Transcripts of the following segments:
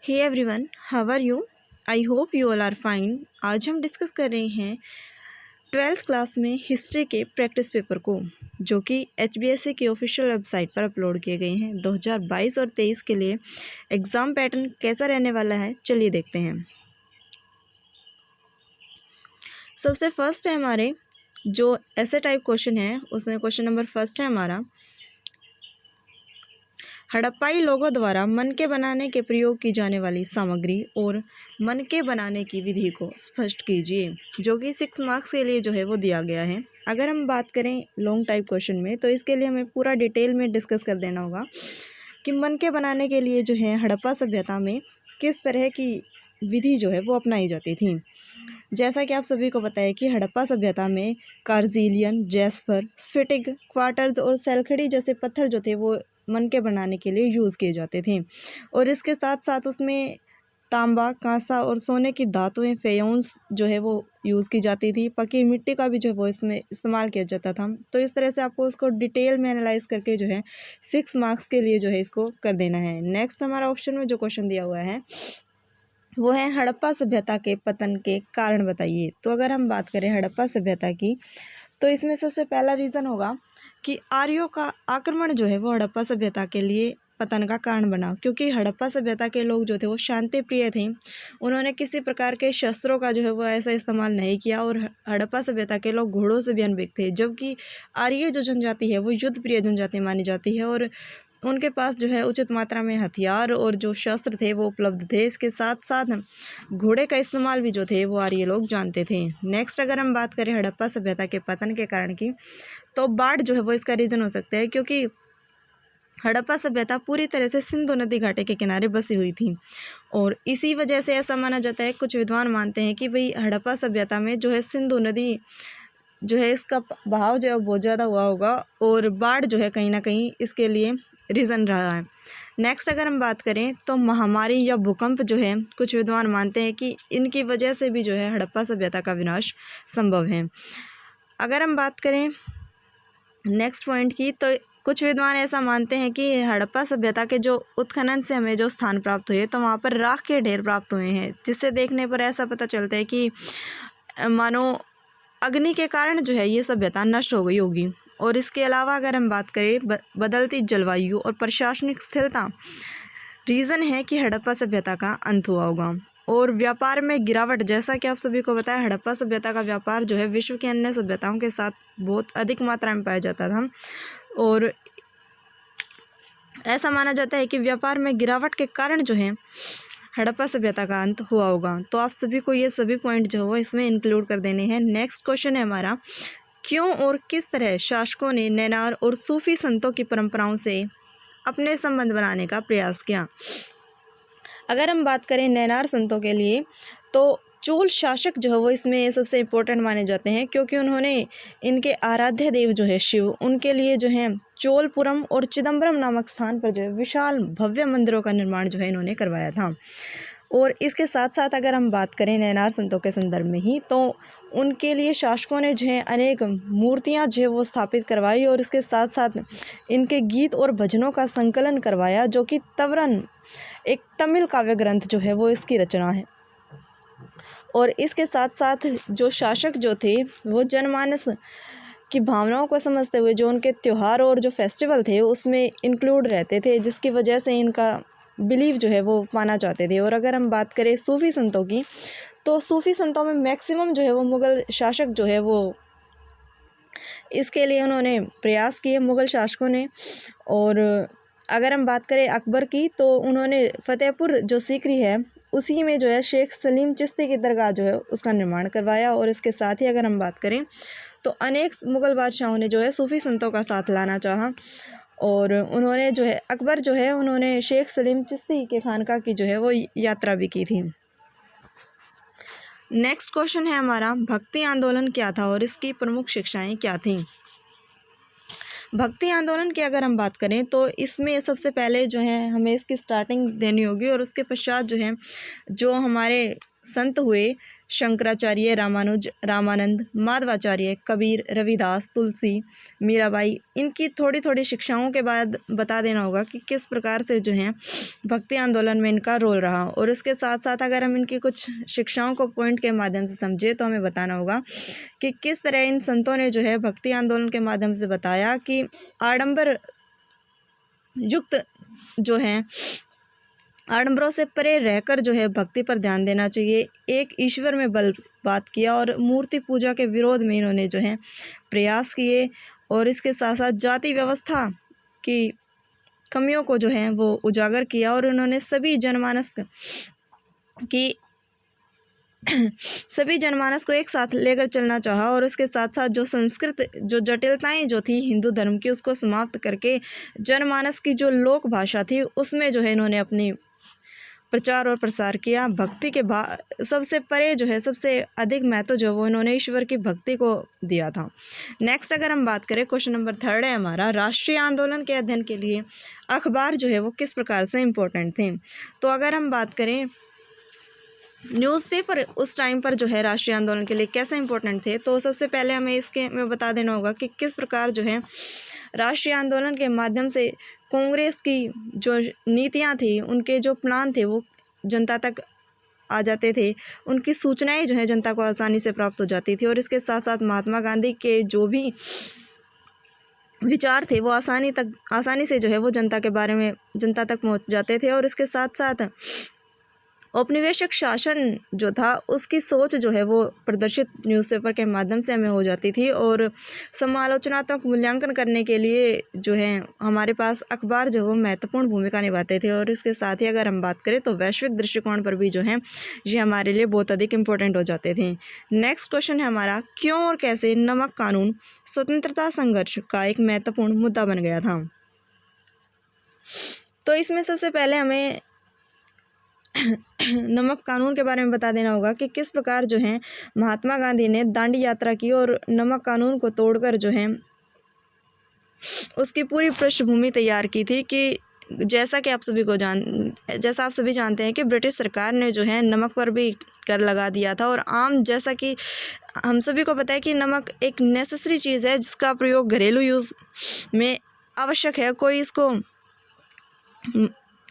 Hey everyone, how are you? I hope you all are fine. आज हम discuss कर रहे हैं 12th क्लास में हिस्ट्री के प्रैक्टिस पेपर को, जो कि HBSC की ऑफिशियल वेबसाइट पर अपलोड किए गए हैं। 2022 और 23 के लिए एग्ज़ाम पैटर्न कैसा रहने वाला है, चलिए देखते हैं। सबसे फर्स्ट है हमारे जो ऐसे टाइप क्वेश्चन है, उसमें क्वेश्चन नंबर फर्स्ट है हमारा, हड़प्पाई लोगों द्वारा मनके बनाने के प्रयोग की जाने वाली सामग्री और मनके बनाने की विधि को स्पष्ट कीजिए, जो कि 6 मार्क्स के लिए जो है वो दिया गया है। अगर हम बात करें लॉन्ग टाइप क्वेश्चन में, तो इसके लिए हमें पूरा डिटेल में डिस्कस कर देना होगा कि मनके बनाने के लिए जो है हड़प्पा सभ्यता में किस तरह की विधि जो है वो अपनाई जाती थी। जैसा कि आप सभी को पता है कि हड़प्पा सभ्यता में कार्जिलियन, जैस्पर, स्फटिक, क्वार्ट्ज और सल्फेडी जैसे पत्थर जो थे वो मनके बनाने के लिए यूज़ किए जाते थे, और इसके साथ साथ उसमें तांबा, कांसा और सोने की धातुएं, फेयोन्स जो है वो यूज़ की जाती थी। पकी मिट्टी का भी जो है वो इसमें इस्तेमाल किया जाता था। तो इस तरह से आपको उसको डिटेल में एनालाइज करके जो है 6 मार्क्स के लिए जो है इसको कर देना है। नेक्स्ट हमारा ऑप्शन में जो क्वेश्चन दिया हुआ है वो है हड़प्पा सभ्यता के पतन के कारण बताइए। तो अगर हम बात करें हड़प्पा सभ्यता की, तो इसमें सबसे पहला रीज़न होगा कि आर्यों का आक्रमण जो है वो हड़प्पा सभ्यता के लिए पतन का कारण बना, क्योंकि हड़प्पा सभ्यता के लोग जो थे वो शांति प्रिय थे। उन्होंने किसी प्रकार के शस्त्रों का जो है वो ऐसा इस्तेमाल नहीं किया, और हड़प्पा सभ्यता के लोग घोड़ों से भी अनभिज्ञ थे, जबकि आर्य जो जनजाति है वो युद्ध प्रिय जनजाति मानी जाती है, और उनके पास जो है उचित मात्रा में हथियार और जो शस्त्र थे वो उपलब्ध थे। इसके साथ साथ घोड़े का इस्तेमाल भी जो थे वो आर्य लोग जानते थे। नेक्स्ट अगर हम बात करें हड़प्पा सभ्यता के पतन के कारण की, तो बाढ़ जो है वो इसका रीज़न हो सकता है, क्योंकि हड़प्पा सभ्यता पूरी तरह से सिंधु नदी घाटे के किनारे बसी हुई थी, और इसी वजह से ऐसा माना जाता है, कुछ विद्वान मानते हैं कि भाई हड़प्पा सभ्यता में जो है सिंधु नदी जो है इसका बहाव जो है बहुत ज़्यादा हुआ होगा, और बाढ़ जो है कहीं ना कहीं इसके लिए रीज़न रहा है। नेक्स्ट अगर हम बात करें तो महामारी या भूकंप जो है, कुछ विद्वान मानते हैं कि इनकी वजह से भी जो है हड़प्पा सभ्यता का विनाश संभव है। अगर हम बात करें नेक्स्ट पॉइंट की, तो कुछ विद्वान ऐसा मानते हैं कि हड़प्पा सभ्यता के जो उत्खनन से हमें जो स्थान प्राप्त हुए, तो वहाँ पर राख के ढेर प्राप्त हुए हैं, जिससे देखने पर ऐसा पता चलता है कि मानो अग्नि के कारण जो है ये सभ्यता नष्ट हो गई होगी। और इसके अलावा अगर हम बात करें बदलती जलवायु और प्रशासनिक स्थिरता रीज़न है कि हड़प्पा सभ्यता का अंत हुआ होगा। और व्यापार में गिरावट, जैसा कि आप सभी को बताया हड़प्पा सभ्यता का व्यापार जो है विश्व की अन्य सभ्यताओं के साथ बहुत अधिक मात्रा में पाया जाता था, और ऐसा माना जाता है कि व्यापार में गिरावट के कारण जो है हड़प्पा सभ्यता का अंत हुआ होगा। तो आप सभी को ये सभी पॉइंट जो है इसमें इंक्लूड कर देने हैं। नेक्स्ट क्वेश्चन है हमारा, क्यों और किस तरह शासकों ने नैनार और सूफी संतों की परंपराओं से अपने संबंध बनाने का प्रयास किया। अगर हम बात करें नैनार संतों के लिए, तो चोल शासक जो है वो इसमें सबसे इम्पोर्टेंट माने जाते हैं, क्योंकि उन्होंने इनके आराध्य देव जो है शिव, उनके लिए जो है चोलपुरम और चिदम्बरम नामक स्थान पर जो है विशाल भव्य मंदिरों का निर्माण जो है इन्होंने करवाया था। और इसके साथ साथ अगर हम बात करें नैनार संतों के संदर्भ में ही, तो उनके लिए शासकों ने जो है अनेक मूर्तियां जो है वो स्थापित करवाई, और इसके साथ साथ इनके गीत और भजनों का संकलन करवाया, जो कि तवरन एक तमिल काव्य ग्रंथ जो है वो इसकी रचना है। और इसके साथ साथ जो शासक जो थे वो जनमानस की भावनाओं को समझते हुए जो उनके त्यौहार और जो फेस्टिवल थे उसमें इंक्लूड रहते थे, जिसकी वजह से इनका बिलीव जो है वो माना जाते थे। और अगर हम बात करें सूफी संतों की, तो सूफी संतों में मैक्सिमम जो है वो मुग़ल शासक जो है वो इसके लिए उन्होंने प्रयास किए, मुग़ल शासकों ने। और अगर हम बात करें अकबर की, तो उन्होंने फतेहपुर जो सीकरी है उसी में जो है शेख सलीम चिश्ती की दरगाह जो है उसका निर्माण करवाया। और इसके साथ ही अगर हम बात करें तो अनेक मुग़ल बादशाहों ने जो है सूफी संतों का साथ लाना चाहा, और उन्होंने जो है अकबर जो है उन्होंने शेख सलीम चिश्ती के खानका की जो है वो यात्रा भी की थी। नेक्स्ट क्वेश्चन है हमारा, भक्ति आंदोलन क्या था और इसकी प्रमुख शिक्षाएं क्या थीं। भक्ति आंदोलन की अगर हम बात करें, तो इसमें सबसे पहले जो है हमें इसकी स्टार्टिंग देनी होगी, और उसके पश्चात जो है जो हमारे संत हुए शंकराचार्य, रामानुज, रामानंद, माधवाचार्य, कबीर, रविदास, तुलसी, मीराबाई, इनकी थोड़ी थोड़ी शिक्षाओं के बाद बता देना होगा कि किस प्रकार से जो है भक्ति आंदोलन में इनका रोल रहा। और इसके साथ साथ अगर हम इनकी कुछ शिक्षाओं को पॉइंट के माध्यम से समझे तो हमें बताना होगा कि किस तरह इन संतों ने जो है भक्ति आंदोलन के माध्यम से बताया कि आडंबर युक्त जो है आडंबरों से परे रहकर जो है भक्ति पर ध्यान देना चाहिए। एक ईश्वर में बल बात किया और मूर्ति पूजा के विरोध में इन्होंने जो है प्रयास किए। और इसके साथ साथ जाति व्यवस्था की कमियों को जो है वो उजागर किया और उन्होंने सभी जनमानस को एक साथ लेकर चलना चाहा। और उसके साथ साथ जो जटिलताएं जो थी हिंदू धर्म की उसको समाप्त करके जनमानस की जो लोक भाषा थी उसमें जो है इन्होंने अपनी प्रचार और प्रसार किया। भक्ति के सबसे परे जो है सबसे अधिक महत्व जो वो इन्होंने ईश्वर की भक्ति को दिया था। नेक्स्ट अगर हम बात करें, क्वेश्चन नंबर 3 है हमारा, राष्ट्रीय आंदोलन के अध्ययन के लिए अखबार जो है वो किस प्रकार से इम्पोर्टेंट थे। तो अगर हम बात करें न्यूज़पेपर उस टाइम पर जो है राष्ट्रीय आंदोलन के लिए कैसे इम्पोर्टेंट थे, तो सबसे पहले हमें इसके में बता देना होगा कि किस प्रकार जो है राष्ट्रीय आंदोलन के माध्यम से कांग्रेस की जो नीतियां थी, उनके जो प्लान थे वो जनता तक आ जाते थे, उनकी सूचनाएं जो है जनता को आसानी से प्राप्त हो जाती थी। और इसके साथ साथ महात्मा गांधी के जो भी विचार थे वो आसानी से जो है वो जनता तक पहुंच जाते थे। और इसके साथ साथ औपनिवेशिक शासन जो था उसकी सोच जो है वो प्रदर्शित न्यूज़पेपर के माध्यम से हमें हो जाती थी। और समालोचनात्मक मूल्यांकन करने के लिए जो है हमारे पास अखबार जो है वो महत्वपूर्ण भूमिका निभाते थे। और इसके साथ ही अगर हम बात करें तो वैश्विक दृष्टिकोण पर भी जो है ये हमारे लिए बहुत अधिक इम्पोर्टेंट हो जाते थे। नेक्स्ट क्वेश्चन है हमारा, क्यों और कैसे नमक कानून स्वतंत्रता संघर्ष का एक महत्वपूर्ण मुद्दा बन गया था। तो इसमें सबसे पहले हमें नमक कानून के बारे में बता देना होगा कि किस प्रकार जो है महात्मा गांधी ने दांडी यात्रा की और नमक कानून को तोड़कर जो है उसकी पूरी पृष्ठभूमि तैयार की थी। कि जैसा आप सभी जानते हैं कि ब्रिटिश सरकार ने जो है नमक पर भी कर लगा दिया था। और जैसा कि हम सभी को पता है कि नमक एक नेसेसरी चीज़ है जिसका प्रयोग घरेलू यूज़ में आवश्यक है। कोई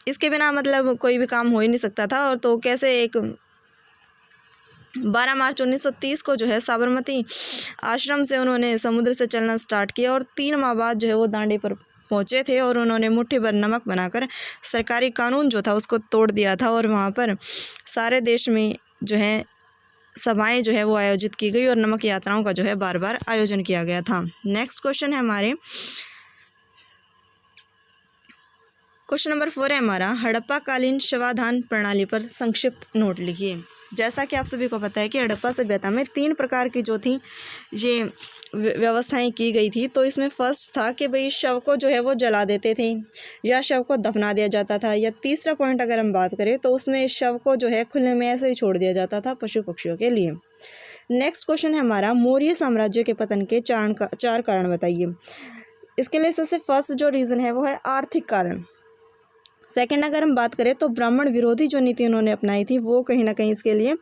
इसके बिना मतलब कोई भी काम हो ही नहीं सकता था। और तो कैसे 12 मार्च 1930 को जो है साबरमती आश्रम से उन्होंने समुद्र से चलना स्टार्ट किया और 3 माह बाद जो है वो दांडी पर पहुंचे थे। और उन्होंने मुट्ठी भर नमक बनाकर सरकारी कानून जो था उसको तोड़ दिया था। और वहाँ पर सारे देश में जो है सभाएं जो है वो आयोजित की गई और नमक यात्राओं का जो है बार बार आयोजन किया गया था। नेक्स्ट क्वेश्चन है हमारे, क्वेश्चन नंबर 4 है हमारा, हड़प्पा कालीन शवाधान प्रणाली पर संक्षिप्त नोट लिखिए। जैसा कि आप सभी को पता है कि हड़प्पा सभ्यता में 3 प्रकार की जो थी ये व्यवस्थाएं की गई थी। तो इसमें फर्स्ट था कि भाई शव को जो है वो जला देते थे या शव को दफना दिया जाता था। या तीसरा पॉइंट अगर हम बात करें तो उसमें शव को जो है खुले में ऐसे ही छोड़ दिया जाता था पशु पक्षियों के लिए। नेक्स्ट क्वेश्चन है हमारा, मौर्य साम्राज्य के पतन के 4 कारण बताइए। इसके लिए सबसे फर्स्ट जो रीज़न है वो है आर्थिक कारण। सेकंड अगर हम बात करें तो ब्राह्मण विरोधी जो नीति उन्होंने अपनाई थी वो कहीं ना कहीं इसके लिए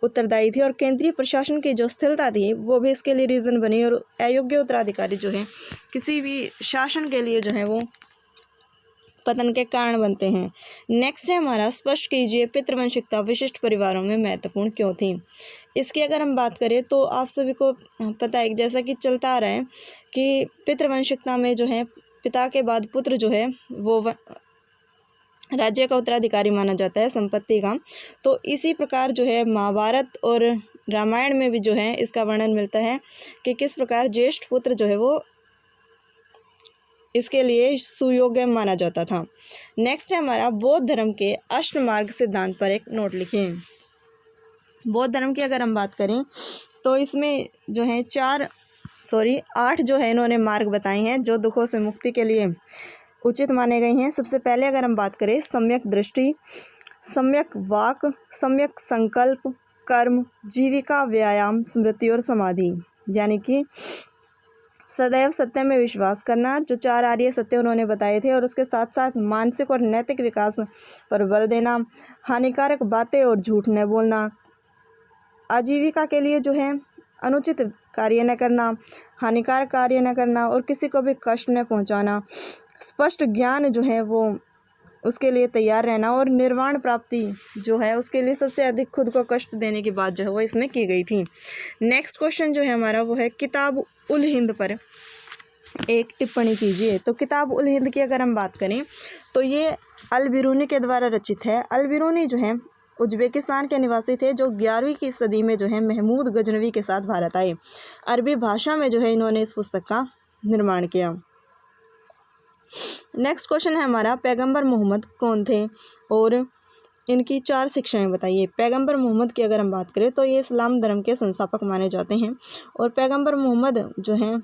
उत्तरदायी थी। और केंद्रीय प्रशासन की जो स्थिरता थी वो भी इसके लिए रीज़न बनी। और अयोग्य उत्तराधिकारी जो है किसी भी शासन के लिए जो है वो पतन के कारण बनते हैं। नेक्स्ट है हमारा, स्पष्ट कीजिए पितृवंशिकता विशिष्ट परिवारों में महत्वपूर्ण क्यों थी। इसकी अगर हम बात करें तो आप सभी को पता है जैसा कि चलता आ रहा है कि पितृवंशिकता में जो है पिता के बाद पुत्र जो है वो राज्य का उत्तराधिकारी माना जाता है, संपत्ति का। तो इसी प्रकार जो है महाभारत और रामायण में भी जो है इसका वर्णन मिलता है कि किस प्रकार ज्येष्ठ पुत्र जो है वो इसके लिए सुयोग्य माना जाता था। नेक्स्ट है हमारा, बौद्ध धर्म के अष्टमार्ग सिद्धांत पर एक नोट लिखें। बौद्ध धर्म की अगर हम बात करें तो इसमें जो है 8 जो है इन्होंने मार्ग बताए हैं जो दुखों से मुक्ति के लिए उचित माने गए हैं। सबसे पहले अगर हम बात करें सम्यक दृष्टि, सम्यक वाक, सम्यक संकल्प, कर्म, जीविका, व्यायाम, स्मृति और समाधि, यानी कि सदैव सत्य में विश्वास करना, जो 4 आर्य सत्य उन्होंने बताए थे। और उसके साथ साथ मानसिक और नैतिक विकास पर बल देना, हानिकारक बातें और झूठ न बोलना, आजीविका के लिए जो है अनुचित कार्य न करना, हानिकारक कार्य न करना और किसी को भी कष्ट न पहुंचाना, स्पष्ट ज्ञान जो है वो उसके लिए तैयार रहना और निर्वाण प्राप्ति जो है उसके लिए सबसे अधिक खुद को कष्ट देने की बात जो है वो इसमें की गई थी। नेक्स्ट क्वेश्चन जो है हमारा वो है किताब उल हिंद पर एक टिप्पणी कीजिए। तो किताब उल हिंद की अगर हम बात करें तो ये अल बिरूनी के द्वारा रचित है। अल बिरूनी जो है उज्बेकिस्तान के निवासी थे जो 11वीं की सदी में जो है महमूद गजनवी के साथ भारत आए। अरबी भाषा में जो है इन्होंने इस पुस्तक का निर्माण किया। नेक्स्ट क्वेश्चन है हमारा पैगंबर मोहम्मद कौन थे और इनकी 4 शिक्षाएं बताइए। पैगंबर मोहम्मद की अगर हम बात करें तो ये इस्लाम धर्म के संस्थापक माने जाते हैं और पैगंबर मोहम्मद जो हैं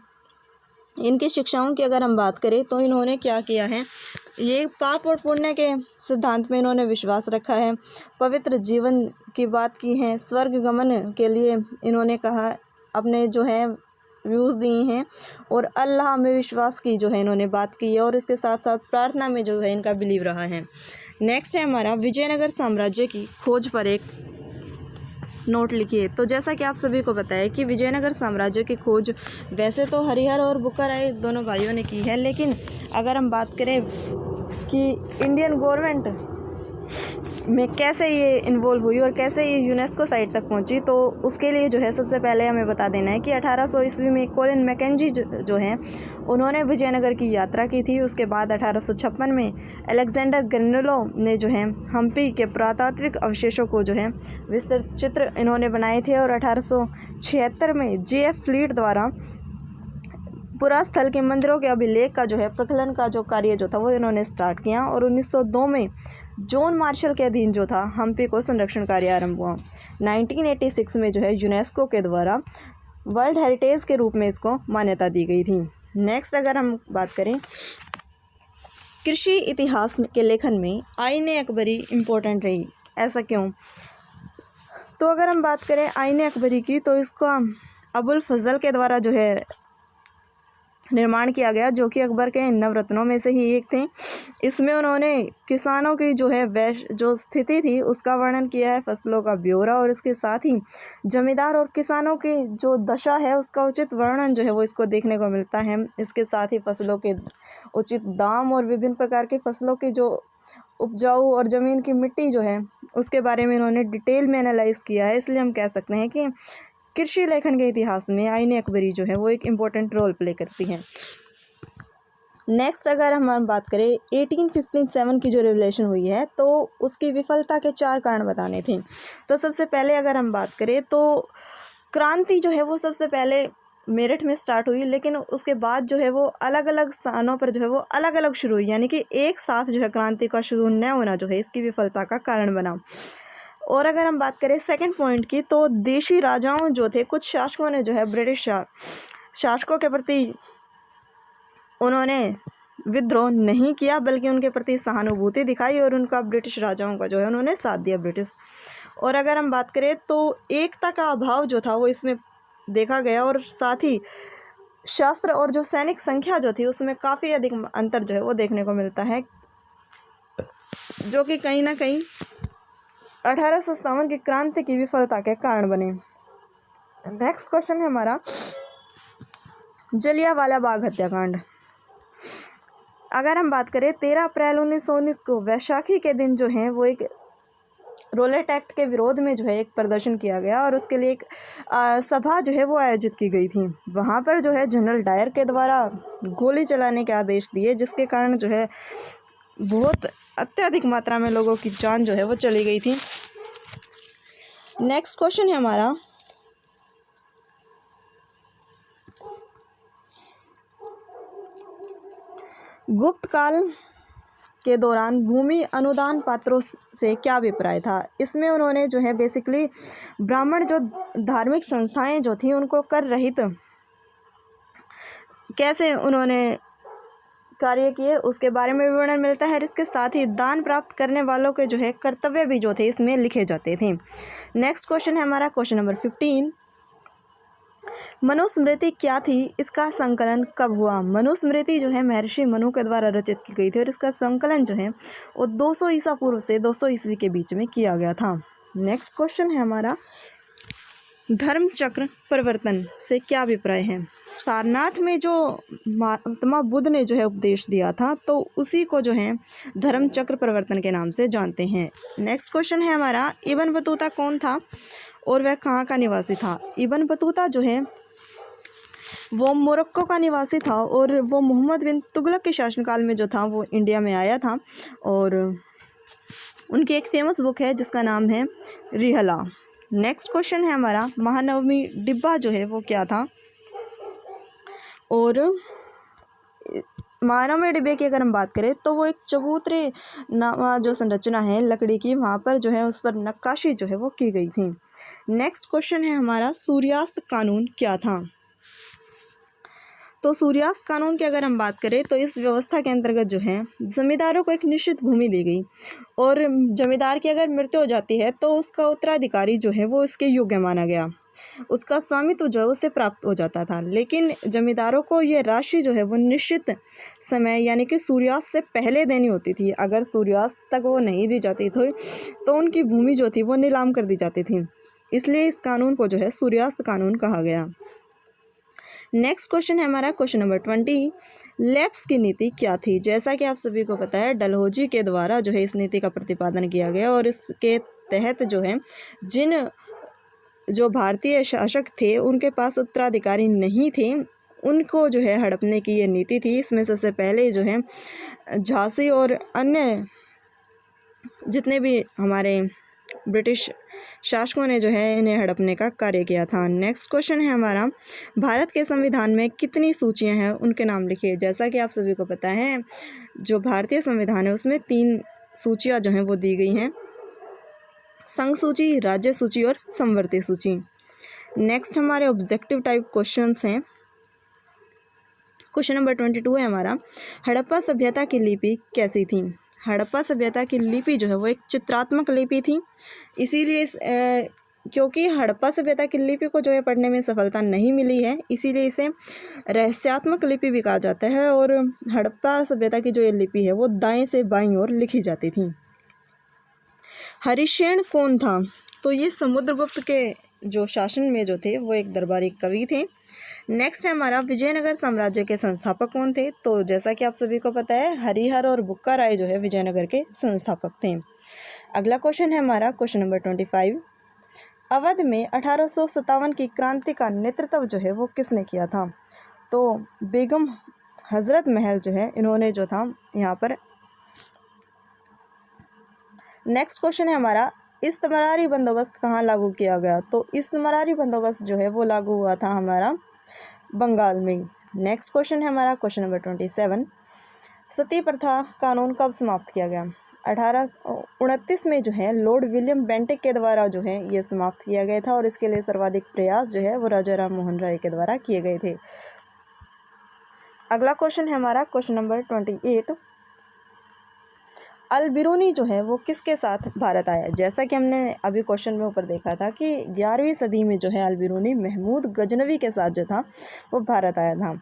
इनकी शिक्षाओं की अगर हम बात करें तो इन्होंने क्या किया है, ये पाप और पुण्य के सिद्धांत में इन्होंने विश्वास रखा है, पवित्र जीवन की बात की है, स्वर्ग गमन के लिए इन्होंने कहा अपने जो है व्यूज़ दिए हैं और अल्लाह में विश्वास की जो है इन्होंने बात की है और इसके साथ साथ प्रार्थना में जो है इनका बिलीव रहा है। नेक्स्ट है हमारा विजयनगर साम्राज्य की खोज पर एक नोट लिखिए। तो जैसा कि आप सभी को पता है कि विजयनगर साम्राज्य की खोज वैसे तो हरिहर और बुक्का राय दोनों भाइयों ने की है, लेकिन अगर हम बात करें कि इंडियन गवर्नमेंट में कैसे ये इन्वॉल्व हुई और कैसे ये यूनेस्को साइट तक पहुंची, तो उसके लिए जो है सबसे पहले हमें बता देना है कि 1800 ईस्वी में कोलिन मैकेंजी जो हैं उन्होंने विजयनगर की यात्रा की थी। उसके बाद 1856 में अलेक्जेंडर ग्रेनेलो ने जो है हम्पी के पुरातात्विक अवशेषों को जो है विस्तृत चित्र इन्होंने बनाए थे और 1876 में जे.एफ. फ्लीट द्वारा पुरास्थल के मंदिरों के अभिलेख का जो है प्रकलन का जो कार्य जो था वो इन्होंने स्टार्ट किया और 1902 में जॉन मार्शल के अधीन जो था हम्पी को संरक्षण कार्य आरंभ हुआ। 1986 में जो है यूनेस्को के द्वारा वर्ल्ड हेरिटेज के रूप में इसको मान्यता दी गई थी। नेक्स्ट अगर हम बात करें कृषि इतिहास के लेखन में आईने अकबरी इम्पोर्टेंट रही, ऐसा क्यों? तो अगर हम बात करें आईने अकबरी की तो इसको अबुल फजल के द्वारा जो है निर्माण किया गया, जो कि अकबर के नवरत्नों में से ही एक थे। इसमें उन्होंने किसानों की जो है जो स्थिति थी उसका वर्णन किया है, फसलों का ब्यौरा और इसके साथ ही जमींदार और किसानों की जो दशा है उसका उचित वर्णन जो है वो इसको देखने को मिलता है। इसके साथ ही फसलों के उचित दाम और विभिन्न प्रकार की फसलों की जो उपजाऊ और ज़मीन की मिट्टी जो है उसके बारे में इन्होंने डिटेल में एनालाइज किया है। इसलिए हम कह सकते हैं कि कृषि लेखन के इतिहास में आईने अकबरी जो है वो एक इम्पोर्टेंट रोल प्ले करती है। नेक्स्ट अगर हम बात करें 1857 की जो रिवोल्यूशन हुई है तो उसकी विफलता के 4 कारण बताने थे। तो सबसे पहले अगर हम बात करें तो क्रांति जो है वो सबसे पहले मेरठ में स्टार्ट हुई, लेकिन उसके बाद जो है वो अलग अलग स्थानों पर जो है वो अलग अलग शुरू हुई, यानी कि एक साथ जो है क्रांति का शुरू न होना जो है इसकी विफलता का कारण बना। और अगर हम बात करें सेकंड पॉइंट की तो देशी राजाओं जो थे, कुछ शासकों ने जो है ब्रिटिश शासकों के प्रति उन्होंने विद्रोह नहीं किया बल्कि उनके प्रति सहानुभूति दिखाई और उनका ब्रिटिश राजाओं का जो है उन्होंने साथ दिया ब्रिटिश। और अगर हम बात करें तो एकता का अभाव जो था वो इसमें देखा गया और साथ ही शास्त्र और जो सैनिक संख्या जो थी उसमें काफ़ी अधिक अंतर जो है वो देखने को मिलता है, जो कि कहीं ना कहीं 1857 की क्रांति की विफलता के कारण बने। नेक्स्ट क्वेश्चन है हमारा जलियांवाला बाग हत्याकांड। अगर हम बात करें 13 अप्रैल 1919 को वैशाखी के दिन जो है वो एक रोलेट एक्ट के विरोध में जो है एक प्रदर्शन किया गया और उसके लिए एक सभा जो है वो आयोजित की गई थी। वहाँ पर जो है जनरल डायर के द्वारा गोली चलाने के आदेश दिए, जिसके कारण जो है बहुत अत्यधिक मात्रा में लोगों की जान जो है वो चली गई थी। नेक्स्ट क्वेश्चन है हमारा गुप्त काल के दौरान भूमि अनुदान पात्रों से क्या अभिप्राय था। इसमें उन्होंने जो है बेसिकली ब्राह्मण जो धार्मिक संस्थाएं जो थी उनको कर रहित कैसे उन्होंने कार्य किए उसके बारे में विवरण मिलता है। इसके साथ ही दान प्राप्त करने वालों के जो है कर्तव्य भी जो थे इसमें लिखे जाते थे। नेक्स्ट क्वेश्चन है हमारा क्वेश्चन नंबर 15, मनुस्मृति क्या थी, इसका संकलन कब हुआ। मनुस्मृति जो है महर्षि मनु के द्वारा रचित की गई थी और इसका संकलन जो है वो 200 ईसा पूर्व से 200 ईस्वी के बीच में किया गया था। नेक्स्ट क्वेश्चन है हमारा धर्मचक्र परिवर्तन से क्या अभिप्राय है? सारनाथ में जो महात्मा बुद्ध ने जो है उपदेश दिया था, तो उसी को जो है धर्मचक्र परिवर्तन के नाम से जानते हैं। नेक्स्ट क्वेश्चन है हमारा, इब्न बतूता कौन था और वह कहाँ का निवासी था? इब्न बतूता जो है वो मोरक्को का निवासी था और वो मोहम्मद बिन तुगलक के शासनकाल में जो था वो इंडिया में आया था, और उनकी एक फेमस बुक है जिसका नाम है रिहला। नेक्स्ट क्वेश्चन है हमारा, महानवमी डिब्बा जो है वो क्या था? और महानवमी डिब्बे की अगर हम बात करें तो वो एक चबूतरे जो संरचना है लकड़ी की, वहाँ पर जो है उस पर नक्काशी जो है वो की गई थी। नेक्स्ट क्वेश्चन है हमारा, सूर्यास्त कानून क्या था? तो सूर्यास्त कानून की अगर हम बात करें तो इस व्यवस्था के अंतर्गत जो है जमींदारों को एक निश्चित भूमि दी गई, और जमींदार की अगर मृत्यु हो जाती है तो उसका उत्तराधिकारी जो है वो इसके योग्य माना गया, उसका स्वामित्व जो है उसे प्राप्त हो जाता था। लेकिन जमींदारों को ये राशि जो है वो निश्चित समय यानी कि सूर्यास्त से पहले देनी होती थी। अगर सूर्यास्त तक वो नहीं दी जाती थी तो उनकी भूमि जो थी वो नीलाम कर दी जाती थी, इसलिए इस कानून को जो है सूर्यास्त कानून कहा गया। नेक्स्ट क्वेश्चन है हमारा क्वेश्चन नंबर 20, लैप्स की नीति क्या थी? जैसा कि आप सभी को पता है डलहौजी के द्वारा जो है इस नीति का प्रतिपादन किया गया, और इसके तहत जो है जो भारतीय शासक थे उनके पास उत्तराधिकारी नहीं थे, उनको जो है हड़पने की ये नीति थी। इसमें सबसे पहले जो है झांसी और अन्य जितने भी हमारे ब्रिटिश शासकों ने जो है इन्हें हड़पने का कार्य किया था। नेक्स्ट क्वेश्चन है हमारा, भारत के संविधान में कितनी सूचियां हैं उनके नाम लिखिए। जैसा कि आप सभी को पता है जो भारतीय संविधान है उसमें 3 सूचियां जो हैं वो दी गई हैं, संघ सूची, राज्य सूची और समवर्ती सूची। नेक्स्ट हमारे ऑब्जेक्टिव टाइप क्वेश्चंस हैं। क्वेश्चन नंबर 22 है हमारा, हड़प्पा सभ्यता की लिपि कैसी थी? हड़प्पा सभ्यता की लिपि जो है वो एक चित्रात्मक लिपि थी, इसीलिए क्योंकि हड़प्पा सभ्यता की लिपि को जो है पढ़ने में सफलता नहीं मिली है, इसीलिए इसे रहस्यात्मक लिपि भी कहा जाता है। और हड़प्पा सभ्यता की जो ये लिपि है वो दाएं से बाईं ओर लिखी जाती थी। हरिशेन कौन था? तो ये समुद्रगुप्त के जो शासन में जो थे वो एक दरबारी कवि थे। नेक्स्ट है हमारा, विजयनगर साम्राज्य के संस्थापक कौन थे? तो जैसा कि आप सभी को पता है हरिहर और बुक्का राय जो है विजयनगर के संस्थापक थे। अगला क्वेश्चन है हमारा क्वेश्चन नंबर 25, अवध में 1857 की क्रांति का नेतृत्व जो है वो किसने किया था? तो बेगम हजरत महल जो है इन्होंने जो था यहाँ पर। नेक्स्ट क्वेश्चन है हमारा, इस्तमरारी बंदोबस्त कहाँ लागू किया गया? तो इस्तमरारी बंदोबस्त जो है वो लागू हुआ था हमारा बंगाल में। नेक्स्ट क्वेश्चन है हमारा क्वेश्चन नंबर 27, सती प्रथा कानून कब समाप्त किया गया? 1829 में जो है लॉर्ड विलियम बेंटिक के द्वारा जो है ये समाप्त किया गया था, और इसके लिए सर्वाधिक प्रयास जो है वो राजा राम मोहन राय के द्वारा किए गए थे। अगला क्वेश्चन है हमारा क्वेश्चन नंबर 28, अल बिरूनी जो है वो किसके साथ भारत आया? जैसा कि हमने अभी क्वेश्चन में ऊपर देखा था कि 11वीं सदी में जो है अल बिरूनी महमूद गजनवी के साथ जो था वो भारत आया था।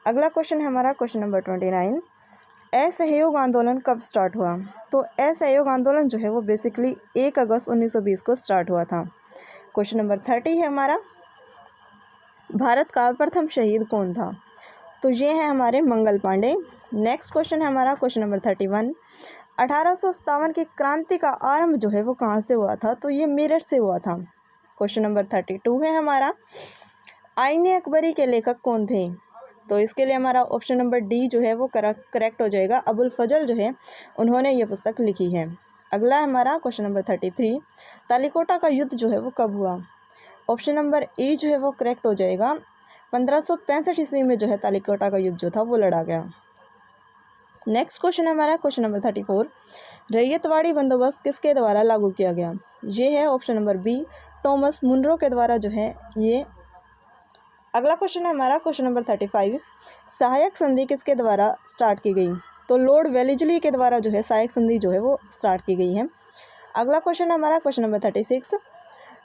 अगला क्वेश्चन है हमारा क्वेश्चन नंबर 29, असहयोग आंदोलन कब स्टार्ट हुआ? तो असहयोग आंदोलन जो है वो बेसिकली 1 अगस्त 1920 को स्टार्ट हुआ था। क्वेश्चन नंबर 30 है हमारा, भारत का प्रथम शहीद कौन था? तो ये है हमारे मंगल पांडे। नेक्स्ट क्वेश्चन है हमारा क्वेश्चन नंबर 31, 1857 की क्रांति का आरंभ जो है वो कहाँ से हुआ था? तो ये मेरठ से हुआ था। क्वेश्चन नंबर 32 है हमारा, आईने अकबरी के लेखक कौन थे? तो इसके लिए हमारा ऑप्शन नंबर डी जो है वो करेक्ट हो जाएगा, अबुल फजल जो है उन्होंने ये पुस्तक लिखी है। अगला है हमारा क्वेश्चन नंबर 33, तालीकोटा का युद्ध जो है वो कब हुआ? ऑप्शन नंबर ए जो है वो करेक्ट हो जाएगा, 1565 ईस्वी में जो है तालीकोटा का युद्ध जो था वो लड़ा गया। नेक्स्ट क्वेश्चन हमारा क्वेश्चन नंबर 34, रैयतवाड़ी बंदोबस्त किसके द्वारा लागू किया गया? ये है option number B, Thomas Munro के द्वारा जो है ये। अगला क्वेश्चन है हमारा क्वेश्चन नंबर 35, सहायक संधि किसके द्वारा स्टार्ट की गई? तो लॉर्ड वेलेस्ली के द्वारा जो है सहायक संधि जो है वो स्टार्ट की गई है। अगला क्वेश्चन है हमारा क्वेश्चन नंबर 36,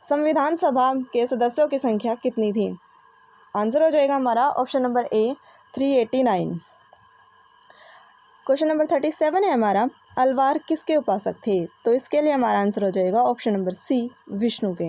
संविधान सभा के सदस्यों की संख्या कितनी थी? आंसर हो जाएगा हमारा option number A, 389। Question number 37 है हमारा, अलवार किसके उपासक थे? तो इसके लिए हमारा आंसर हो जाएगा ऑप्शन नंबर सी, विष्णु के।